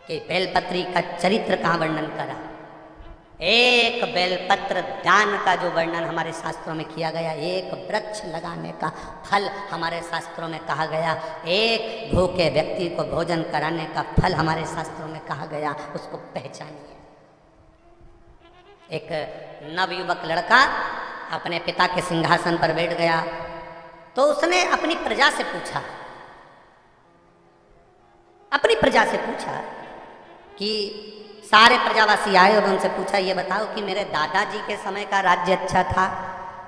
कि बेलपत्री का चरित्र का वर्णन करा। एक बेलपत्र दान का जो वर्णन हमारे शास्त्रों में किया गया, एक वृक्ष लगाने का फल हमारे शास्त्रों में कहा गया, एक भूखे व्यक्ति को भोजन कराने का फल हमारे शास्त्रों में कहा गया, उसको पहचानिए। एक नवयुवक लड़का अपने पिता के सिंहासन पर बैठ गया, तो उसने अपनी प्रजा से पूछा कि सारे प्रजावासी आए और उनसे पूछा, ये बताओ कि मेरे दादाजी के समय का राज्य अच्छा था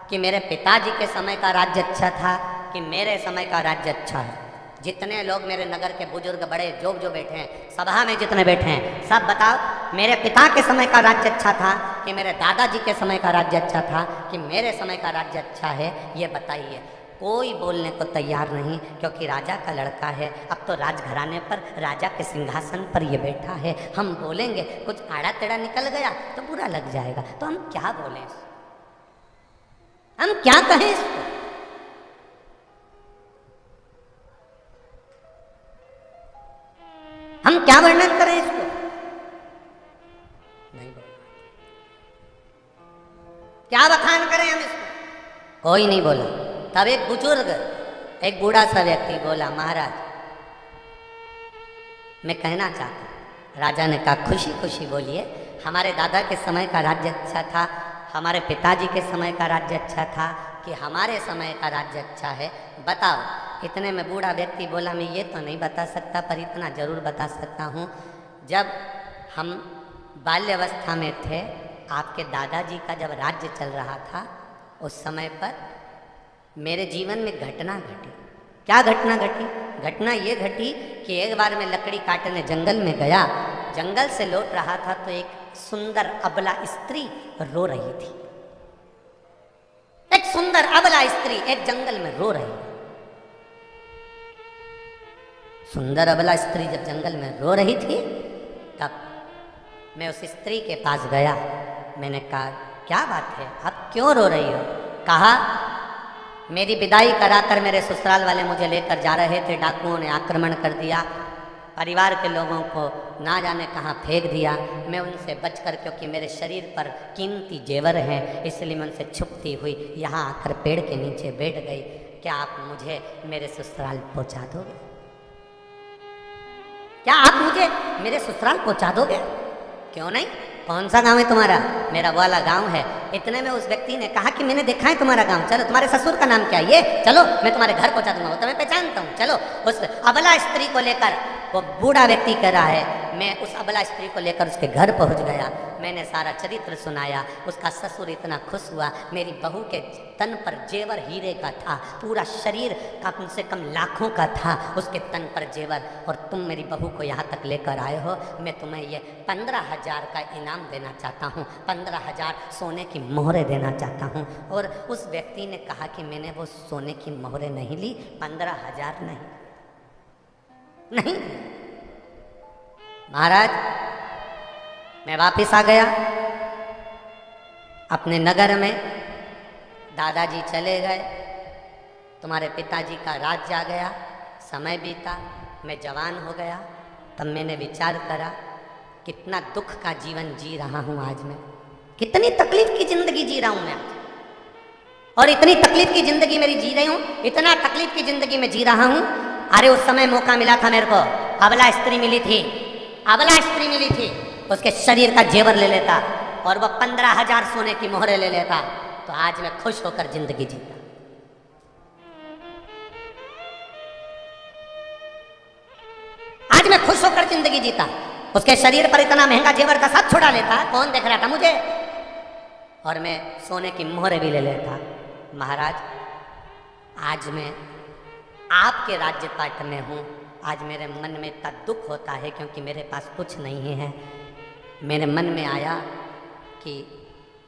कि मेरे पिताजी के समय का राज्य अच्छा था कि मेरे समय का राज्य अच्छा है। जितने लोग मेरे नगर के बुजुर्ग बड़े जो बैठे हैं, सभा में जितने बैठे हैं, सब बताओ मेरे पिता के समय का राज्य अच्छा था कि मेरे दादाजी के समय का राज्य अच्छा था कि मेरे समय का राज्य अच्छा है, ये बताइए। कोई बोलने को तैयार नहीं, क्योंकि राजा का लड़का है। अब तो राजघराने पर राजा के सिंहासन पर ये बैठा है, हम बोलेंगे कुछ आड़ा टेढ़ा निकल गया तो बुरा लग जाएगा। तो हम क्या बोलें, हम क्या कहें इसको? हम क्या वर्णन करें इसको? नहीं बोल, क्या बखान करें हम इसको? कोई नहीं बोला। तब एक बुजुर्ग, एक बूढ़ा सा व्यक्ति बोला, महाराज मैं कहना चाहता हूँ। राजा ने कहा, खुशी खुशी बोलिए। हमारे दादा के समय का राज्य अच्छा था, हमारे पिताजी के समय का राज्य अच्छा था कि हमारे समय का राज्य अच्छा है, बताओ। इतने में बूढ़ा व्यक्ति बोला, मैं ये तो नहीं बता सकता, पर इतना जरूर बता सकता हूँ, जब हम बाल्यावस्था में थे, आपके दादाजी का जब राज्य चल रहा था, उस समय पर मेरे जीवन में घटना घटी। क्या घटना घटी? घटना ये घटी कि एक बार मैं लकड़ी काटने जंगल में गया, जंगल से लौट रहा था तो एक सुंदर अबला स्त्री रो रही थी। एक सुंदर अबला स्त्री एक जंगल में रो रही है। सुंदर अबला स्त्री जब जंगल में रो रही थी, तब मैं उस स्त्री के पास गया। मैंने कहा, क्या बात है, आप क्यों रो रही हो? कहा, मेरी विदाई कराकर मेरे ससुराल वाले मुझे लेकर जा रहे थे, डाकुओं ने आक्रमण कर दिया, परिवार के लोगों को ना जाने कहाँ फेंक दिया। मैं उनसे बचकर, क्योंकि मेरे शरीर पर कीमती जेवर हैं, इसलिए मैं उनसे छुपती हुई यहाँ आकर पेड़ के नीचे बैठ गई। क्या आप मुझे मेरे ससुराल पहुँचा दोगे? क्या आप मुझे मेरे ससुराल पहुँचा दोगे? क्यों नहीं, कौन सा गांव है तुम्हारा? मेरा वाला गांव है। इतने में उस व्यक्ति ने कहा कि मैंने देखा है तुम्हारा गांव, चलो तुम्हारे ससुर का नाम क्या है ये, चलो मैं तुम्हारे घर पहुंचा दूंगा, वो तो मैं पहचानता हूँ। चलो उस अबला स्त्री को लेकर, वो बूढ़ा व्यक्ति कह रहा है, मैं उस अबला स्त्री को लेकर उसके घर पहुंच गया। मैंने सारा चरित्र सुनाया। उसका ससुर इतना खुश हुआ। मेरी बहू के तन पर जेवर हीरे का था, पूरा शरीर कम से कम लाखों का था उसके तन पर जेवर, और तुम मेरी बहू को यहाँ तक लेकर आए हो। मैं तुम्हें ये 15,000 का इनाम देना चाहता हूँ, 15,000 सोने की मोहरें देना चाहता हूँ। और उस व्यक्ति ने कहा कि मैंने वो सोने की मोहरें नहीं ली, 15,000 नहीं। महाराज, मैं वापिस आ गया अपने नगर में। दादाजी चले गए, तुम्हारे पिताजी का राज्य आ गया, समय बीता, मैं जवान हो गया। तब मैंने विचार करा, कितना दुख का जीवन जी रहा हूँ आज मैं, कितनी तकलीफ की जिंदगी जी रहा हूँ मैं आज। और इतनी तकलीफ की जिंदगी मेरी जी रही हूँ, इतना तकलीफ की जिंदगी में जी रहा हूँ। अरे उस समय मौका मिला था मेरे को, अबला स्त्री मिली थी, उसके शरीर का जेवर ले लेता और वह 15,000 सोने की मोहरें ले लेता, तो आज मैं खुश होकर जिंदगी जीता। आज मैं खुश होकर जिंदगी जीता। उसके शरीर पर इतना महंगा जेवर था, सब छुड़ा लेता, कौन देख रहा था मुझे, और मैं सोने की मोहरें भी ले लेता। महाराज, आज मैं आपके राज्य पाट में हूँ। आज मेरे मन में इतना दुख होता है क्योंकि मेरे पास कुछ नहीं है। मेरे मन में आया कि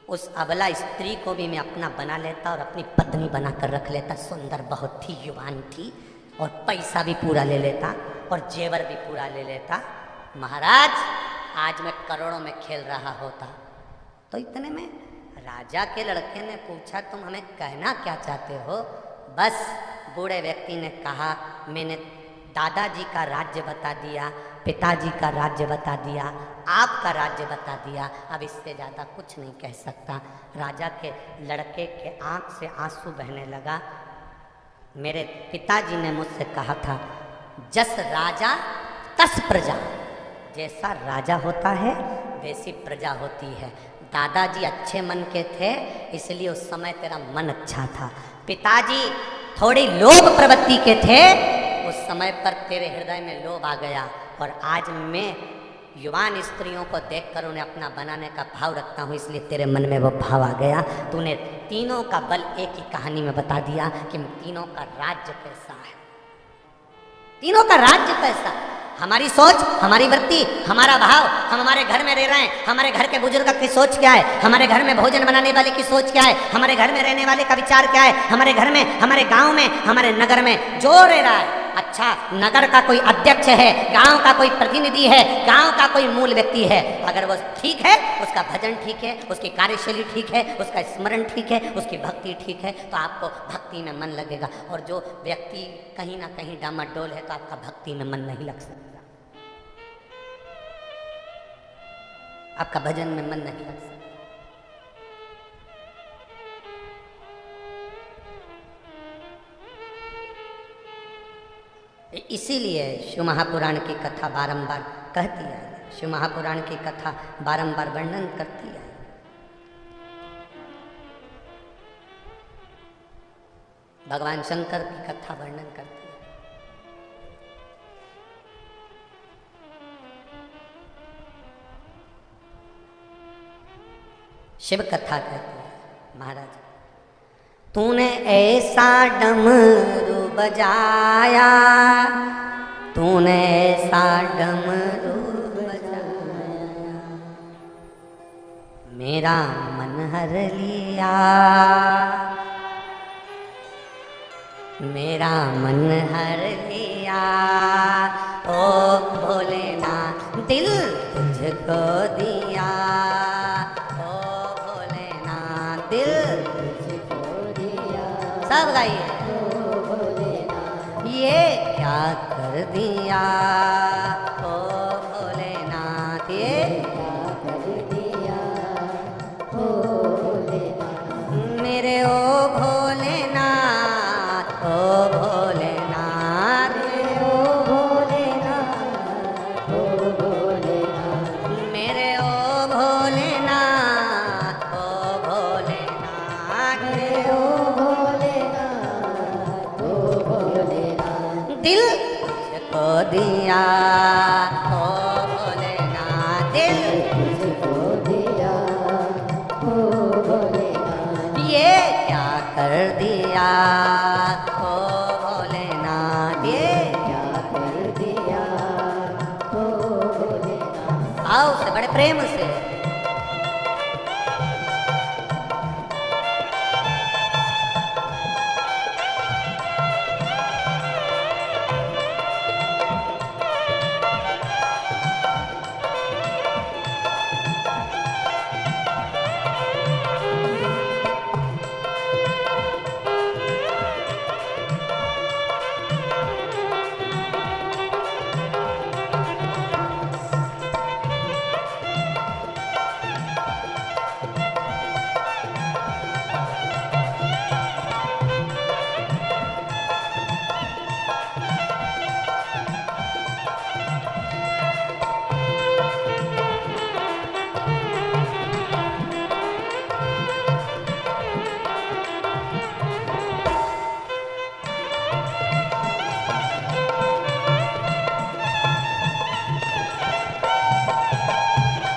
उस अबला स्त्री को भी मैं अपना बना लेता और अपनी पत्नी बनाकर रख लेता। सुंदर बहुत थी, युवान थी, और पैसा भी पूरा ले लेता और जेवर भी पूरा ले लेता। महाराज, आज मैं करोड़ों में खेल रहा होता। तो इतने में राजा के लड़के ने पूछा, तुम हमें कहना क्या चाहते हो? बस बूढ़े व्यक्ति ने कहा, मैंने दादाजी का राज्य बता दिया, पिताजी का राज्य बता दिया, आपका राज्य बता दिया, अब इससे ज़्यादा कुछ नहीं कह सकता। राजा के लड़के के आँख से आंसू बहने लगा। मेरे पिताजी ने मुझसे कहा था, जस राजा तस प्रजा, जैसा राजा होता है वैसी प्रजा होती है। दादाजी अच्छे मन के थे, इसलिए उस समय तेरा मन अच्छा था। पिताजी थोड़ी लोभ प्रवृत्ति के थे, उस समय पर तेरे हृदय में लोभ आ गया। और आज मैं युवान स्त्रियों को देखकर उन्हें अपना बनाने का भाव रखता हूँ, इसलिए तेरे मन में वो भाव आ गया। तूने तीनों का बल एक ही कहानी में बता दिया कि तीनों का राज्य कैसा है, तीनों का राज्य कैसा। हमारी सोच, हमारी वृत्ति, हमारा भाव, हम हमारे घर में रह रहे हैं, हमारे घर के बुजुर्ग की सोच क्या है, हमारे घर में भोजन बनाने वाले की सोच क्या है, हमारे घर में रहने वाले का विचार क्या है, हमारे घर में, हमारे गांव में, हमारे नगर में जो रह रहा है। अच्छा, नगर का कोई अध्यक्ष है, गांव का कोई प्रतिनिधि है, गांव का कोई मूल व्यक्ति है, अगर वो ठीक है, उसका भजन ठीक है, उसकी कार्यशैली ठीक है, उसका स्मरण ठीक है, उसकी भक्ति ठीक है, तो आपको भक्ति में मन लगेगा। और जो व्यक्ति कहीं ना कहीं डामाडोल है, तो आपका भक्ति में मन नहीं लग सकता, आपका भजन में मन नहीं लग सकता। इसीलिए शिव महापुराण की कथा बारंबार कहती है, शिव महापुराण की कथा बारंबार वर्णन करती है। भगवान शंकर की कथा वर्णन करती है। शिव कथा कहती है, महाराज तूने ऐसा डमरू बजाया, तूने ऐसा डमरू बजाया, मेरा मन हर लिया, मेरा मन हर लिया। ओ भोलेनाथ दिल तुझको दिया, ओ भोलेनाथ दिल सब गाइए। ये क्या कर दिया ओ भोलेनाथ, ये क्या कर दिया ओ भोलेनाथ, मेरे ओ भोलेनाथ, ओ भोलेनाथ, ओ भोलेनाथ, ओ भोलेनाथ, मेरे ओ भोलेनाथ, ओ भोलेनाथ, ओ दिल तुझको दिया ओ भोलेनाथ, दिल तुझको दिया ओ भोलेनाथ, ये क्या कर दिया ओ भोलेनाथ, ये क्या कर दिया ओ भोलेनाथ। आओ से बड़े प्रेम से